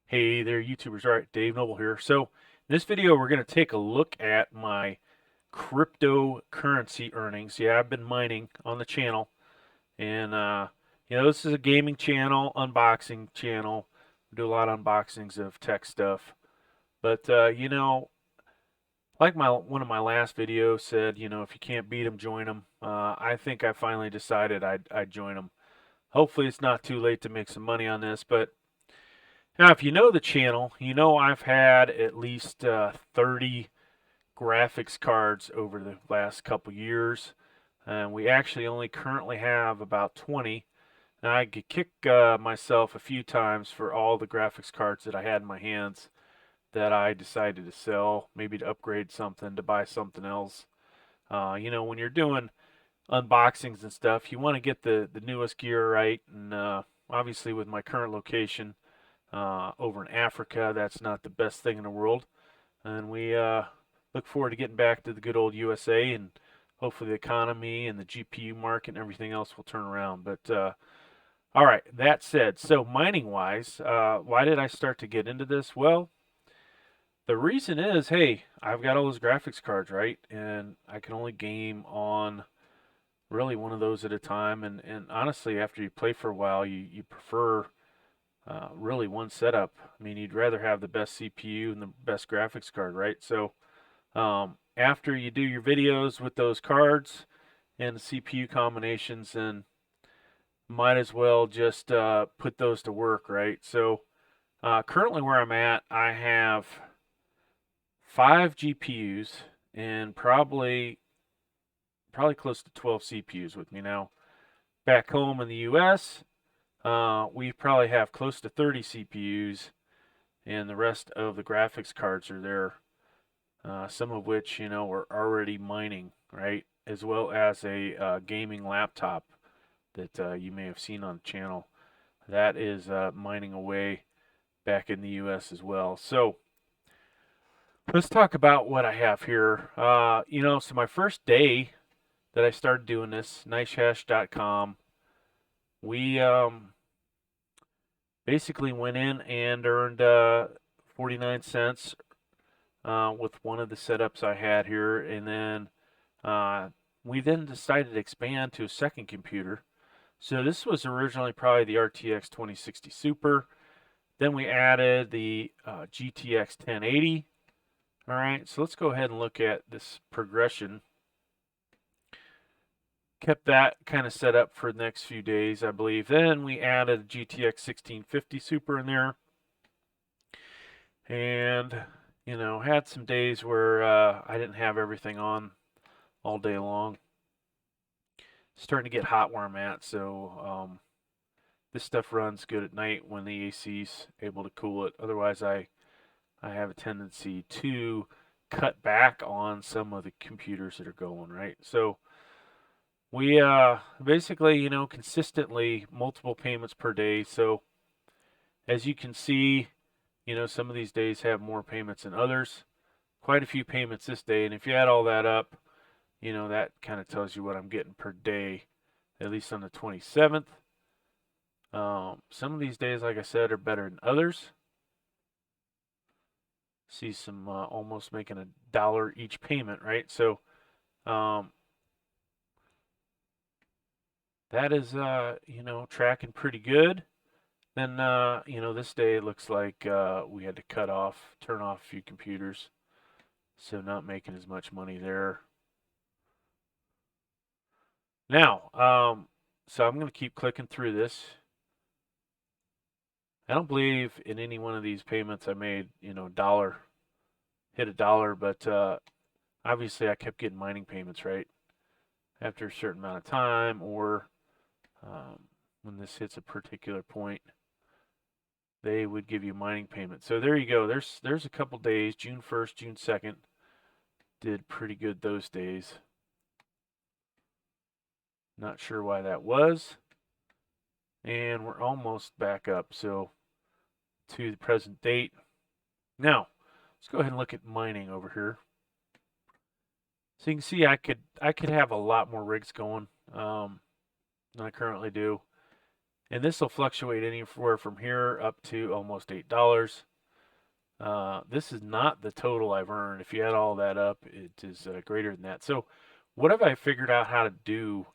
Hey there, YouTubers. All right, Dave Noble here. So, in this video, we're going to take a look at my cryptocurrency earnings. Yeah, I've been mining on the channel, and this is a gaming channel, unboxing channel. We do a lot of unboxings of tech stuff. But like one of my last videos said, if you can't beat them, join them. I think I finally decided I'd join them. Hopefully, it's not too late to make some money on this, but now, if you know the channel, you know I've had at least 30 graphics cards over the last couple years. And we actually only currently have about 20. And I could kick myself a few times for all the graphics cards that I had in my hands that I decided to sell, maybe to upgrade something, to buy something else. When you're doing unboxings and stuff, you want to get the newest gear right. And obviously, with my current location, over in Africa. That's not the best thing in the world. And we look forward to getting back to the good old USA, and hopefully the economy and the GPU market and everything else will turn around. But all right, that said, so mining wise, why did I start to get into this? Well, the reason is, hey, I've got all those graphics cards, right? And I can only game on really one of those at a time. And honestly, after you play for a while, you prefer really one setup. I mean, you'd rather have the best CPU and the best graphics card, right? So after you do your videos with those cards and the CPU combinations, then might as well just put those to work, right? So currently where I'm at, I have 5 GPUs and probably close to 12 CPUs with me now. Back home in the US, we probably have close to 30 CPUs, and the rest of the graphics cards are there. Some of which, are already mining, right? As well as a gaming laptop that you may have seen on the channel. That is mining away back in the US as well. So let's talk about what I have here. So my first day that I started doing this, nicehash.com, we basically went in and earned 49 cents with one of the setups I had here, and then we then decided to expand to a second computer. So this was originally probably the RTX 2060 Super. Then we added the GTX 1080. All right, so let's go ahead and look at this progression. Kept that kind of set up for the next few days, I believe. Then we added a GTX 1650 Super in there. And, had some days where I didn't have everything on all day long. It's starting to get hot where I'm at, so this stuff runs good at night when the AC's able to cool it. Otherwise, I have a tendency to cut back on some of the computers that are going, right? So we basically, consistently multiple payments per day. So as you can see, some of these days have more payments than others. Quite a few payments this day, and if you add all that up, that kind of tells you what I'm getting per day, at least on the 27th. Some of these days, like I said, are better than others. See some almost making $1 each payment, right? So that is, tracking pretty good. Then, this day it looks like we had to turn off a few computers. So not making as much money there. Now, so I'm going to keep clicking through this. I don't believe in any one of these payments I made, hit $1, but obviously I kept getting mining payments, right? After a certain amount of time, or when this hits a particular point, they would give you mining payments. So there you go. There's a couple days, June 1st, June 2nd, did pretty good those days. Not sure why that was. And we're almost back up, so to the present date. Now, let's go ahead and look at mining over here. So you can see I could have a lot more rigs going than I currently do. And this will fluctuate anywhere from here up to almost $8. This is not the total I've earned. If you add all that up, it is greater than that. So what have I figured out how to do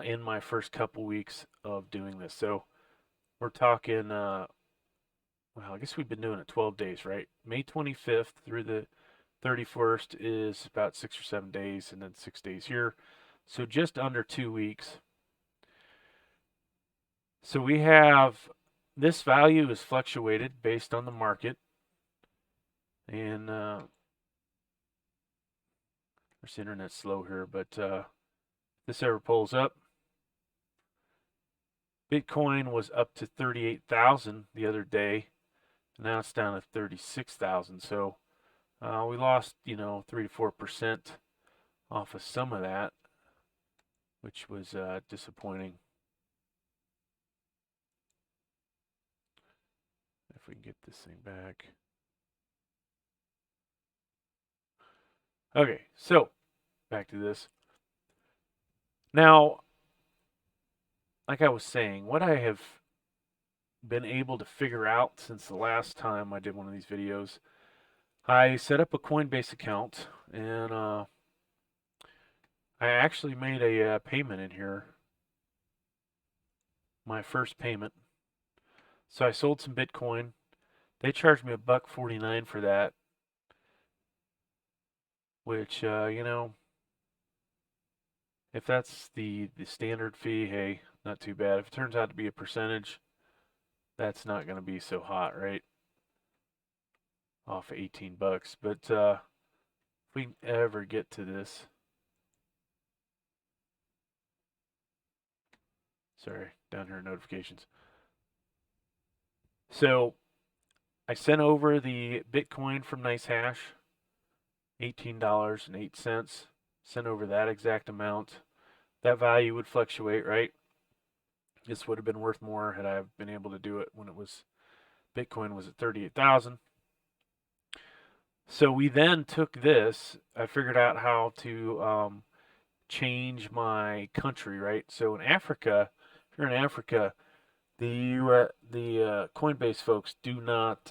in my first couple weeks of doing this? So we're talking, well, I guess we've been doing it 12 days, right? May 25th through the 31st is about 6 or 7 days, and then 6 days here. So just under 2 weeks. So we have this value is fluctuated based on the market. And this internet's slow here, but this ever pulls up. Bitcoin was up to 38,000 the other day. Now it's down to 36,000. So we lost, 3 to 4% off of some of that, which was disappointing. If we can get this thing back. Okay, so back to this. Now, like I was saying, what I have been able to figure out since the last time I did one of these videos, I set up a Coinbase account, and I actually made a payment in here, my first payment. So I sold some Bitcoin. They charged me $1.49 for that, which if that's the standard fee, hey, not too bad. If it turns out to be a percentage, that's not going to be so hot, right? Off of 18 bucks. But if we ever get to this, sorry, down here notifications. So I sent over the Bitcoin from NiceHash, $18.08. Sent over that exact amount. That value would fluctuate, right? This would have been worth more had I been able to do it when Bitcoin was at 38,000. So we then took this. I figured out how to change my country, right? So in Africa, if you're in Africa, the Coinbase folks do not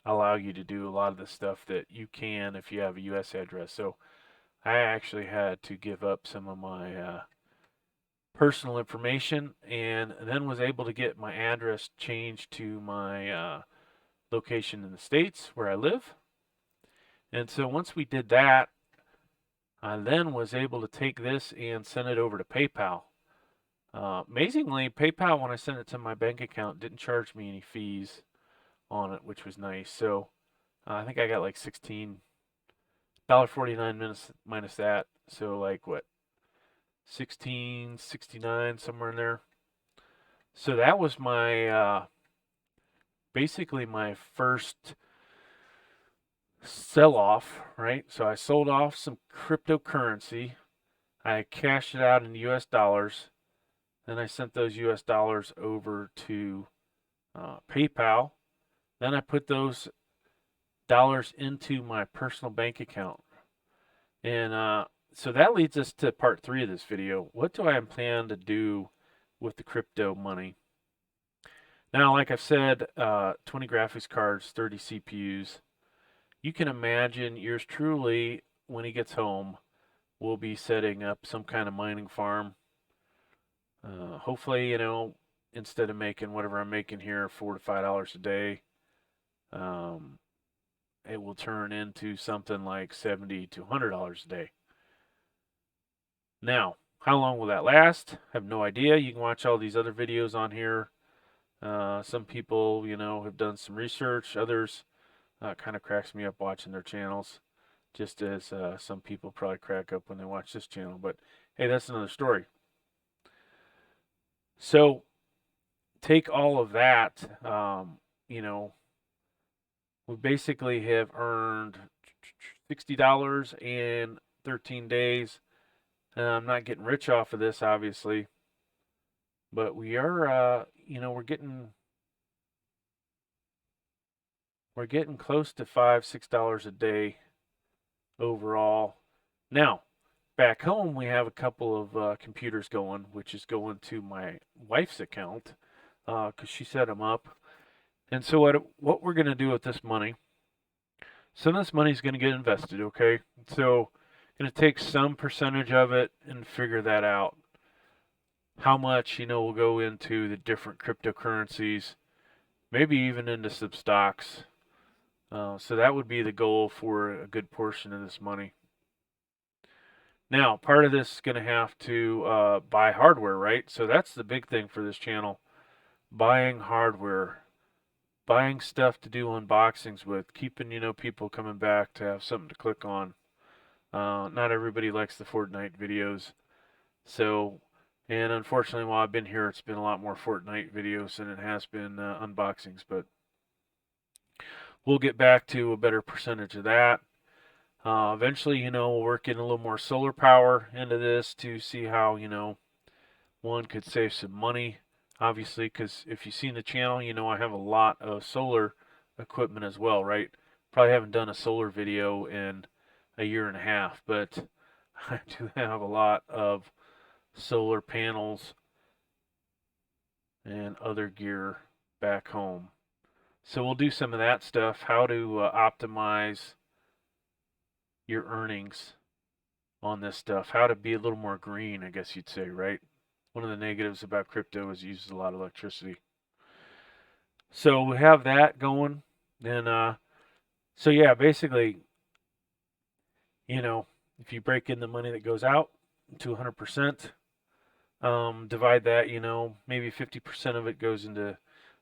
allow you to do a lot of the stuff that you can if you have a U.S. address. So I actually had to give up some of my personal information, and then was able to get my address changed to my location in the States where I live. And so once we did that, I then was able to take this and send it over to PayPal. Amazingly, PayPal, when I sent it to my bank account, didn't charge me any fees on it, which was nice. So I think I got like $16.49 minus that. So like what, $16.69, somewhere in there. So that was my basically my first sell-off, right? So I sold off some cryptocurrency. I cashed it out in US dollars. Then I sent those US dollars over to PayPal. Then I put those dollars into my personal bank account. And so that leads us to part 3 of this video. What do I plan to do with the crypto money? Now, like I've said, 20 graphics cards, 30 CPUs. You can imagine yours truly, when he gets home, will be setting up some kind of mining farm. Hopefully, instead of making whatever I'm making here, $4 to $5 a day, it will turn into something like $70 to $100 a day. Now, how long will that last? I have no idea. You can watch all these other videos on here. Some people, have done some research. Others kind of cracks me up watching their channels, just as some people probably crack up when they watch this channel. But hey, that's another story. So take all of that, we basically have earned $60 in 13 days. And I'm not getting rich off of this, obviously, but we are, we're getting close to $5-6 a day overall. Now, back home, we have a couple of computers going, which is going to my wife's account. because she set them up. And so what we're going to do with this money, some of this money is going to get invested, okay? So going to take some percentage of it and figure that out. How much, will go into the different cryptocurrencies, maybe even into some stocks. So that would be the goal for a good portion of this money. Now, part of this is going to have to buy hardware, right? So that's the big thing for this channel. Buying hardware, buying stuff to do unboxings with, keeping, people coming back to have something to click on. Not everybody likes the Fortnite videos. So, and unfortunately, while I've been here, it's been a lot more Fortnite videos than it has been unboxings. But we'll get back to a better percentage of that. Eventually, we'll work in a little more solar power into this to see how, one could save some money. Obviously, because if you've seen the channel, I have a lot of solar equipment as well, right? Probably haven't done a solar video in a year and a half, but I do have a lot of solar panels and other gear back home. So we'll do some of that stuff, how to optimize your earnings on this stuff, how to be a little more green, I guess you'd say, right? One of the negatives about crypto is it uses a lot of electricity. So we have that going. And so yeah, basically, if you break in the money that goes out to 100%, divide that, maybe 50% of it goes into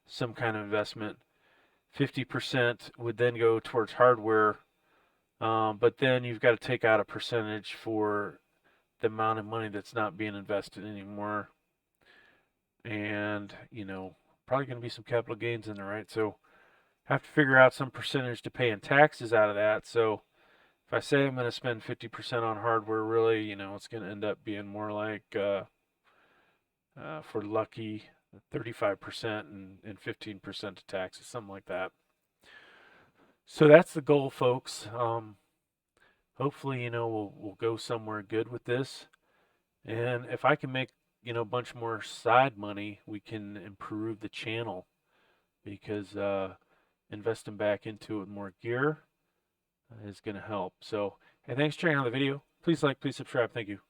some kind of investment. 50% would then go towards hardware, but then you've got to take out a percentage for the amount of money that's not being invested anymore. And, probably going to be some capital gains in there, right? So have to figure out some percentage to pay in taxes out of that. So if I say I'm going to spend 50% on hardware, really, it's going to end up being more like, for lucky, 35% and 15% to taxes, something like that. So that's the goal, folks. Hopefully, we'll go somewhere good with this. And if I can make, a bunch more side money, we can improve the channel because investing back into it with more gear is going to help. So, hey, thanks for checking out the video. Please like, please subscribe. Thank you.